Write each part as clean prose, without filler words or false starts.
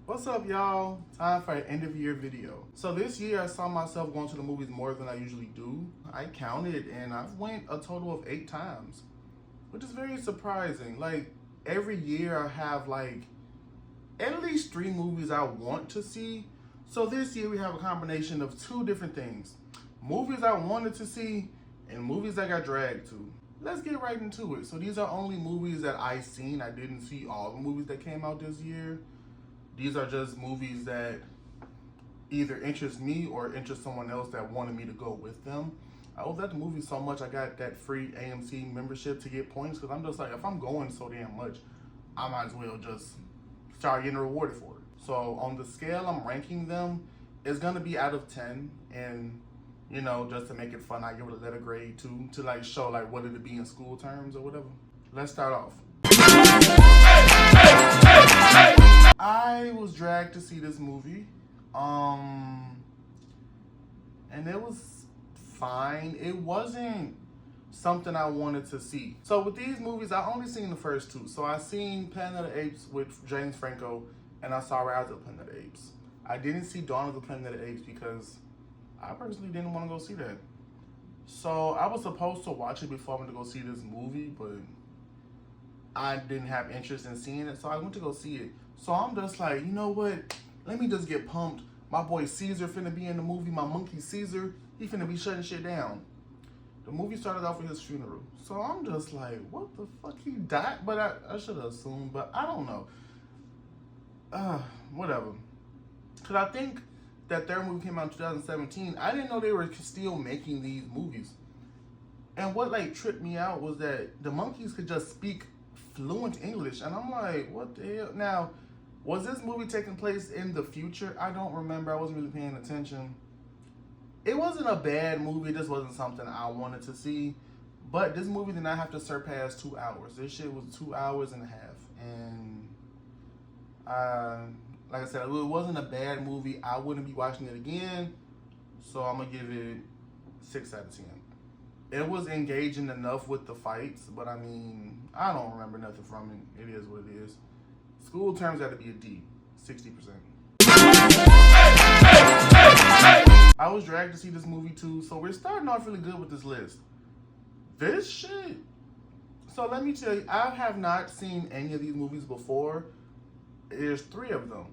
What's up, y'all? Time for an end of year video. So this year I saw myself going to the movies more than I usually do. I counted and I've went a total of 8 times, which is very surprising. Like every year I have like at least 3 movies I want to see. So this year we have a combination of 2 different things. Movies I wanted to see and movies I got dragged to. Let's get right into it. So these are only movies that I seen. I didn't see all the movies that came out this year. These are just movies that either interest me or interest someone else that wanted me to go with them. I was at the movie so much I got that free AMC membership to get points because I'm just like, if I'm going so damn much, I might as well just start getting rewarded for it. So on the scale I'm ranking them, it's gonna be out of 10, and you know, just to make it fun, I give it a letter grade too, to like show like what it'd be in school terms or whatever. Let's start off. I was dragged to see this movie, and it was fine. It wasn't something I wanted to see. So with these movies, I only seen the first 2. So I seen Planet of the Apes with James Franco, and I saw Rise of the Planet of the Apes. I didn't see Dawn of the Planet of the Apes because I personally didn't want to go see that. So I was supposed to watch it before I went to go see this movie, but I didn't have interest in seeing it, so I went to go see it. So I'm just like, you know what? Let me just get pumped. My boy Caesar finna be in the movie. My monkey Caesar, he finna be shutting shit down. The movie started off with his funeral. So I'm just like, what the fuck? He died? But I should have assumed, but I don't know. Whatever. Because I think that their movie came out in 2017. I didn't know they were still making these movies. And what like tripped me out was that the monkeys could just speak fluent English. And I'm like, what the hell? Now, was this movie taking place in the future? I don't remember. I wasn't really paying attention. It wasn't a bad movie. This wasn't something I wanted to see. But this movie did not have to surpass 2 hours. This shit was 2 hours and a half. And like I said, it wasn't a bad movie. I wouldn't be watching it again. So I'm going to give it 6 out of 10. It was engaging enough with the fights, but I mean, I don't remember nothing from it. It is what it is. School terms got to be a D, 60%. I was dragged to see this movie too, so we're starting off really good with this list. This shit. So let me tell you, I have not seen any of these movies before. There's 3 of them.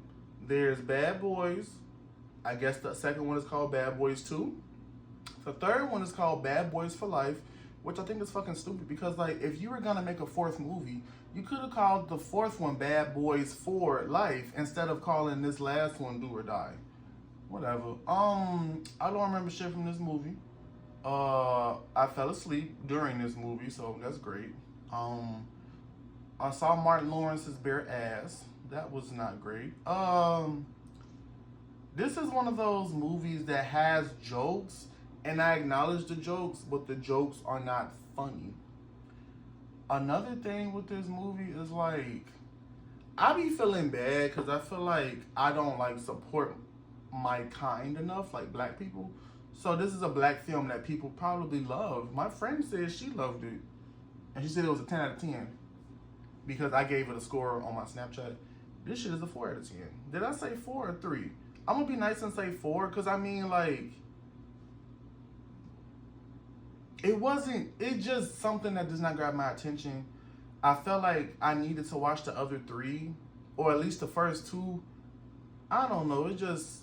There's Bad Boys. I guess the second one is called Bad Boys 2. The third one is called Bad Boys for Life, which I think is fucking stupid because, like, if you were gonna make a 4th movie, you could have called the 4th one Bad Boys for Life instead of calling this last one Do or Die. Whatever. I don't remember shit from this movie. I fell asleep during this movie, so that's great. I saw Martin Lawrence's bare ass. That was not great. This is one of those movies that has jokes, and I acknowledge the jokes, but the jokes are not funny. Another thing with this movie is like, I be feeling bad because I feel like I don't like support my kind enough, like black people. So this is a black film that people probably love. My friend said she loved it, and she said it was a 10 out of 10 because I gave it a score on my Snapchat. This shit is a 4 out of 10. Did I say 4 or 3? I'm gonna be nice and say 4 because I mean, like, it's just something that does not grab my attention. I felt like I needed to watch the other 3, or at least the first 2. I don't know. It just,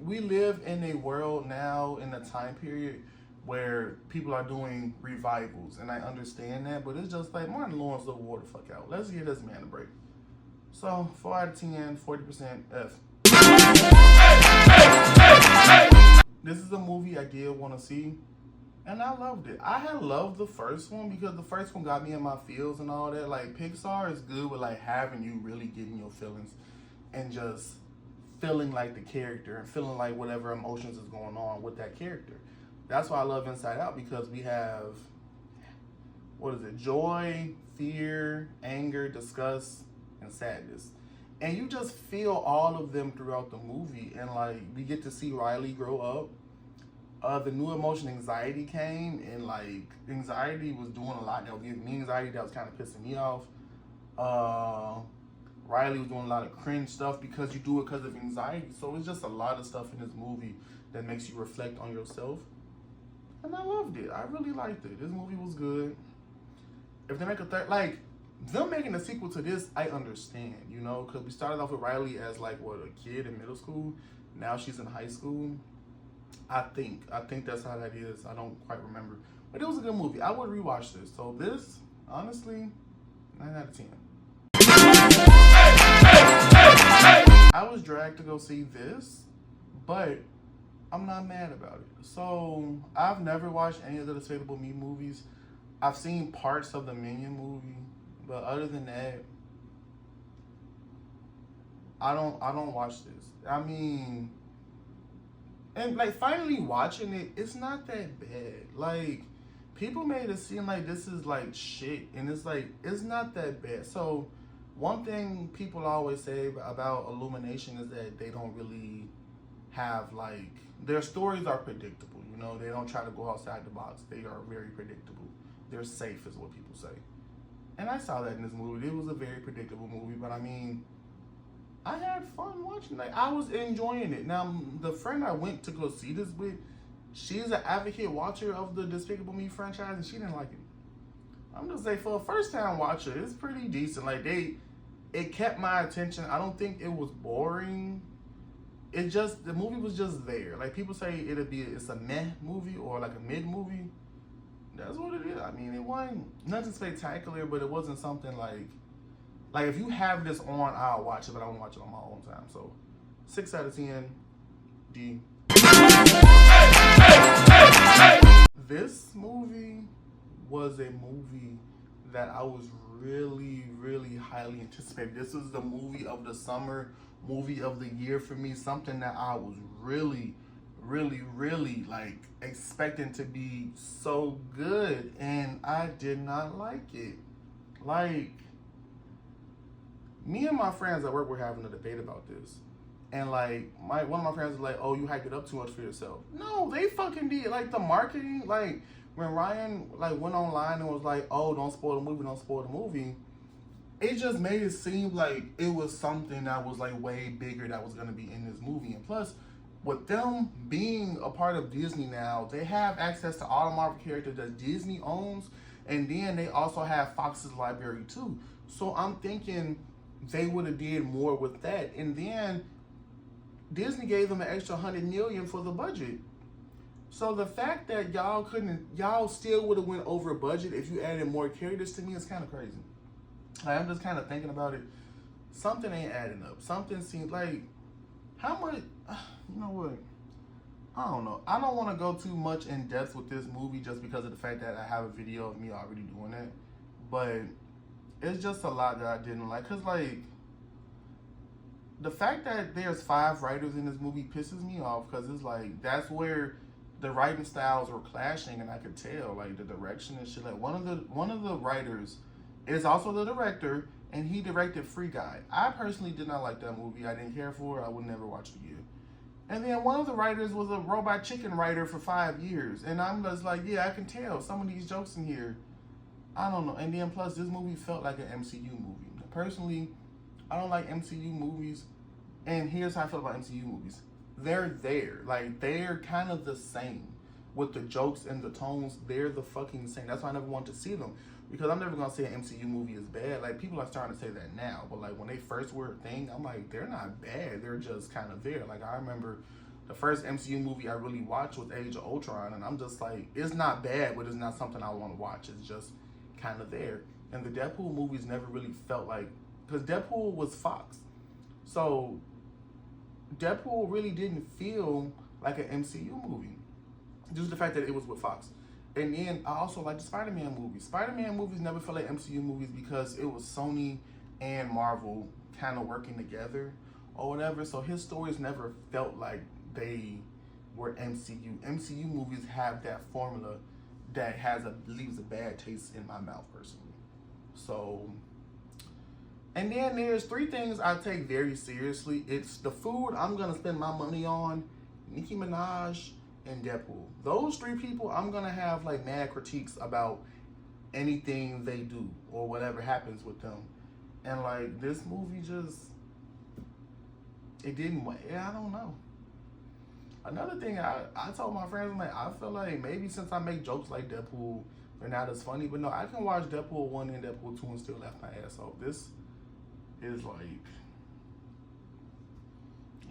we live in a world now, in a time period where people are doing revivals, and I understand that, but it's just like, Martin Lawrence will wore the fuck out. Let's give this man a break. So, 4 out of 10, 40% F. This is a movie I did want to see, and I loved it. I had loved the first one because the first one got me in my feels and all that. Like, Pixar is good with like having you really get in your feelings and just feeling like the character and feeling like whatever emotions is going on with that character. That's why I love Inside Out, because we have, what is it, joy, fear, anger, disgust, and sadness. And you just feel all of them throughout the movie. And like, we get to see Riley grow up. The new emotion, anxiety, came, and like, anxiety was doing a lot that was giving me anxiety, that was kind of pissing me off. Riley was doing a lot of cringe stuff because you do it because of anxiety. So it's just a lot of stuff in this movie that makes you reflect on yourself. And I loved it. I really liked it. This movie was good. If they make a third, like, them making a sequel to this, I understand, you know, because we started off with Riley as, like, what, a kid in middle school. Now she's in high school. I think that's how that is. I don't quite remember. But it was a good movie. I would rewatch this. So this, honestly, 9 out of 10. I was dragged to go see this, but I'm not mad about it. So I've never watched any of the Despicable Me movies. I've seen parts of the Minion movie, but other than that, I don't watch this. I mean, and like finally watching it, it's not that bad. Like, people made it seem like this is like shit, and it's like, it's not that bad. So one thing people always say about Illumination is that they don't really have, like, their stories are predictable, you know, they don't try to go outside the box. They are very predictable. They're safe is what people say. And I saw that in this movie. It was a very predictable movie, but I mean, I had fun watching. Like, I was enjoying it. Now, the friend I went to go see this with, she's an advocate watcher of the Despicable Me franchise, and she didn't like it. I'm just saying, for a first time watcher, it's pretty decent. Like, it kept my attention. I don't think it was boring. It just, the movie was just there. Like, people say it's a meh movie or like a mid movie. That's what it is. I mean, it wasn't nothing spectacular, but it wasn't something like if you have this on, I'll watch it, but I won't watch it on my own time. So 6 out of 10, D. This movie was a movie that I was really, really highly anticipated. This was the movie of the summer, movie of the year for me. Something that I was really, really, really like expecting to be so good, and I did not like it. Like, me and my friends at work were having a debate about this. And like one of my friends was like, "Oh, you hyped it up too much for yourself." No, they fucking did. Like, the marketing, like when Ryan like went online and was like, "Oh, don't spoil the movie, don't spoil the movie," it just made it seem like it was something that was like way bigger that was gonna be in this movie. And plus, with them being a part of Disney now, they have access to all the Marvel characters that Disney owns, and then they also have Fox's library too. So I'm thinking they would have did more with that, and then Disney gave them an extra $100 million for the budget. So the fact that y'all still would have went over budget if you added more characters, to me is kind of crazy. Like, I'm just kind of thinking about it. Something ain't adding up. Something seems like, how much, you know what? I don't know. I don't want to go too much in depth with this movie just because of the fact that I have a video of me already doing it. But it's just a lot that I didn't like. Because, like, the fact that there's 5 writers in this movie pisses me off, because it's like, that's where the writing styles were clashing, and I could tell, like, the direction and shit. Like, one of the writers is also the director, and he directed Free Guy. I personally did not like that movie. I didn't care for it. I would never watch it again. And then one of the writers was a Robot Chicken writer for 5 years, and I'm just like, yeah, I can tell some of these jokes in here, I don't know. And then plus, this movie felt like an MCU movie. Personally, I don't like MCU movies. And here's how I feel about MCU movies. They're there. Like, they're kind of the same. With the jokes and the tones, they're the fucking same. That's why I never want to see them. Because I'm never going to say an MCU movie is bad. Like, people are starting to say that now. But, like, when they first were a thing, I'm like, they're not bad. They're just kind of there. Like, I remember the first MCU movie I really watched was Age of Ultron. And I'm just like, it's not bad, but it's not something I want to watch. It's just kind of there. And the Deadpool movies never really felt like... Because Deadpool was Fox. So Deadpool really didn't feel like an MCU movie. Just the fact that it was with Fox. And then I also like the Spider-Man movies. Spider-Man movies never felt like MCU movies because it was Sony and Marvel kind of working together or whatever. So his stories never felt like they were MCU. MCU movies have that formula that leaves a bad taste in my mouth personally. So, and then there's 3 things I take very seriously. It's the food I'm gonna spend my money on, Nicki Minaj, and Deadpool. Those 3 people, I'm gonna have like mad critiques about anything they do or whatever happens with them. And like this movie just, it didn't. Yeah, I don't know. Another thing I told my friends, I'm like, I feel like maybe since I make jokes like Deadpool, they're not as funny. But no, I can watch Deadpool 1 and Deadpool 2 and still laugh my ass off. This is like,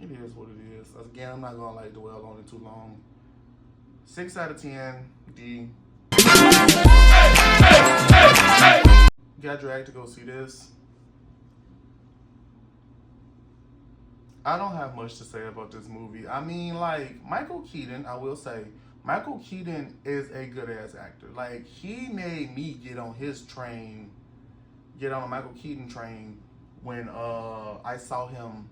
it is what it is. Again, I'm not gonna like dwell on it too long. 6 out of 10, D. Got dragged to go see this. I don't have much to say about this movie. I mean, like, Michael Keaton, I will say, Michael Keaton is a good ass actor. Like, he made me get on his train, get on a Michael Keaton train when I saw him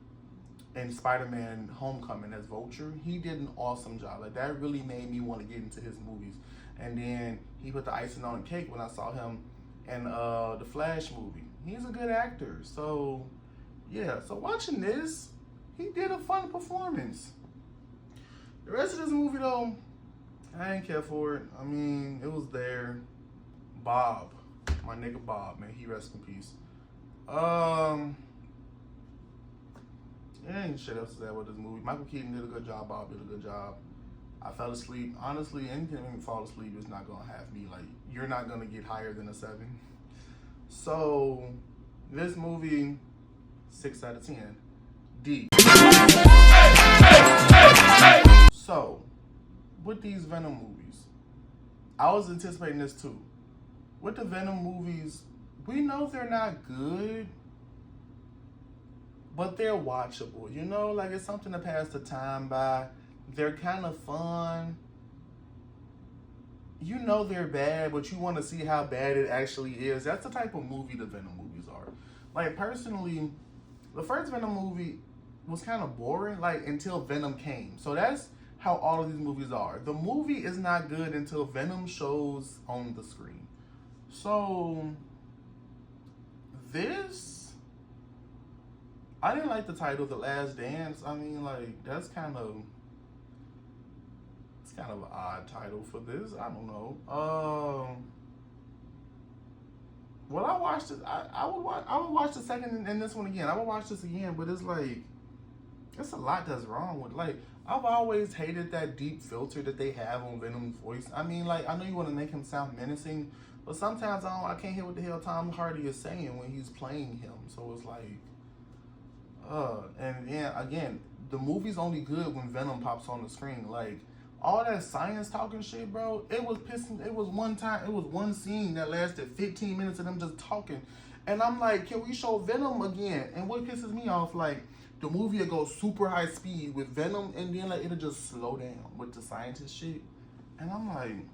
in Spider-Man Homecoming as Vulture. He did an awesome job. Like, that really made me want to get into his movies. And then he put the icing on the cake when I saw him in the Flash movie. He's a good actor. So, yeah. So watching this, he did a fun performance. The rest of this movie, though, I ain't care for it. I mean, it was there. Bob, my nigga Bob, man, he rest in peace. There ain't shit else to say about this movie. Michael Keaton did a good job. Bob did a good job. I fell asleep. Honestly, anything that made me fall asleep is not gonna have me like, you're not gonna get higher than a 7. So this movie, 6 out of 10. D. So, with these Venom movies, I was anticipating this too. With the Venom movies, we know they're not good, but they're watchable. You know, like it's something to pass the time by. They're kind of fun. You know they're bad, but you want to see how bad it actually is. That's the type of movie the Venom movies are. Like, personally, the first Venom movie was kind of boring, like, until Venom came. So that's how all of these movies are. The movie is not good until Venom shows on the screen. So, this, I didn't like the title, The Last Dance. I mean, like, that's kind of, it's kind of an odd title for this. I don't know. Well, I watched it. I would watch the second and this one again. I would watch this again, but it's like, it's a lot that's wrong with, like, I've always hated that deep filter that they have on Venom's voice. I mean, like, I know you want to make him sound menacing, but sometimes I can't hear what the hell Tom Hardy is saying when he's playing him. So it's like, and yeah, again, the movie's only good when Venom pops on the screen. Like, all that science talking shit, bro, it was one scene that lasted 15 minutes of them just talking. And I'm like, can we show Venom again? And what pisses me off, like, the movie will go super high speed with Venom, and then like it'll just slow down with the scientist shit. And I'm like,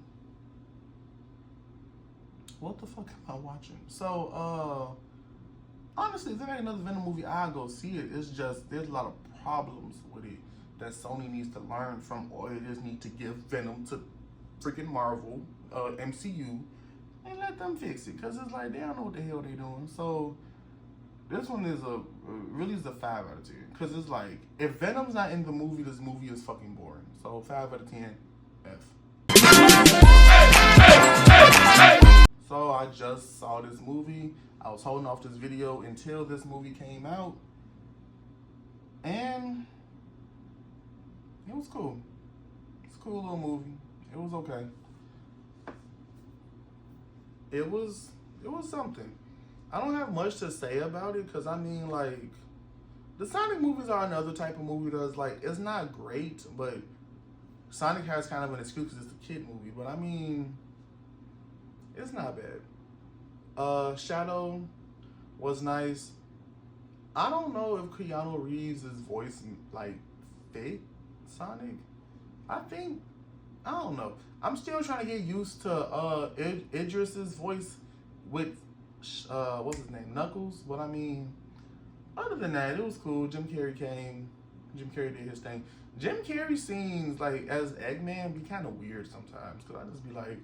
what the fuck am I watching? So, honestly, if there ain't another Venom movie, I'll go see it. It's just, there's a lot of problems with it that Sony needs to learn from, or they just need to give Venom to freaking Marvel, MCU, and let them fix it. Because it's like, they don't know what the hell they doing. So, this one is really is a 5 out of 10. Because it's like, if Venom's not in the movie, this movie is fucking boring. So, 5 out of 10, F. So, I just saw this movie. I was holding off this video until this movie came out. And it was cool. It's a cool little movie. It was okay. It was something. I don't have much to say about it because, I mean, like, the Sonic movies are another type of movie that's, like, it's not great, but Sonic has kind of an excuse because it's a kid movie. But, I mean, it's not bad. Shadow was nice. I don't know if Keanu Reeves' voice, like, fit Sonic. I don't know. I'm still trying to get used to Idris's voice with what's his name, Knuckles. But I mean, other than that, it was cool. Jim Carrey came. Jim Carrey did his thing. Jim Carrey scenes, like, as Eggman be kind of weird sometimes, because I just be like,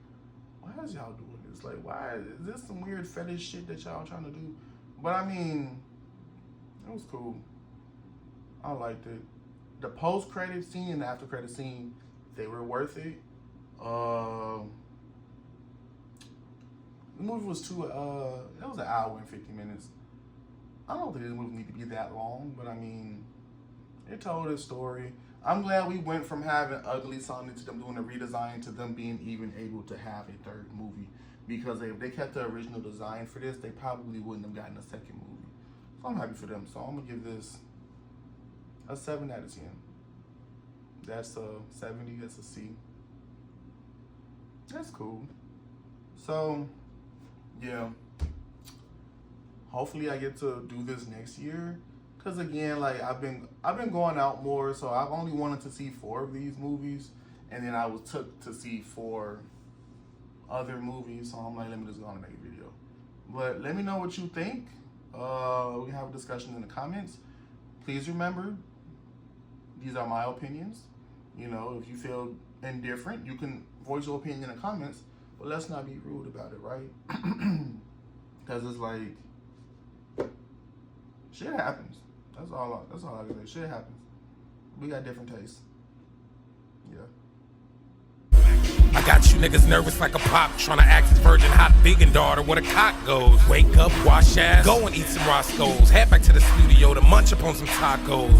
why is y'all doing this? Like, why is this some weird fetish shit that y'all trying to do? But I mean, it was cool. I liked it. The post-credit scene and the after-credit scene, they were worth it. The movie was it was an hour and 50 minutes. I don't think this movie need to be that long, but I mean, it told a story. I'm glad we went from having ugly Sonic to them doing a redesign to them being even able to have a third movie. Because if they kept the original design for this, they probably wouldn't have gotten a second movie. So I'm happy for them. So I'm gonna give this a 7 out of 10. That's a 70. That's a C. That's cool. So yeah, hopefully I get to do this next year. Cause again, like I've been going out more, so I've only wanted to see 4 of these movies, and then I was took to see 4 other movies. So I'm like, let me just go on and make a video. But let me know what you think. We can have a discussion in the comments. Please remember, these are my opinions. You know, if you feel indifferent, you can voice your opinion in the comments. But let's not be rude about it, right? Because it's like, shit happens. That's all I can say. Shit happens. We got different tastes. Yeah. I got you niggas nervous like a pop, tryna act as virgin, hot vegan daughter where the cock goes. Wake up, wash ass, go and eat some Roscoe's. Head back to the studio to munch up on some tacos.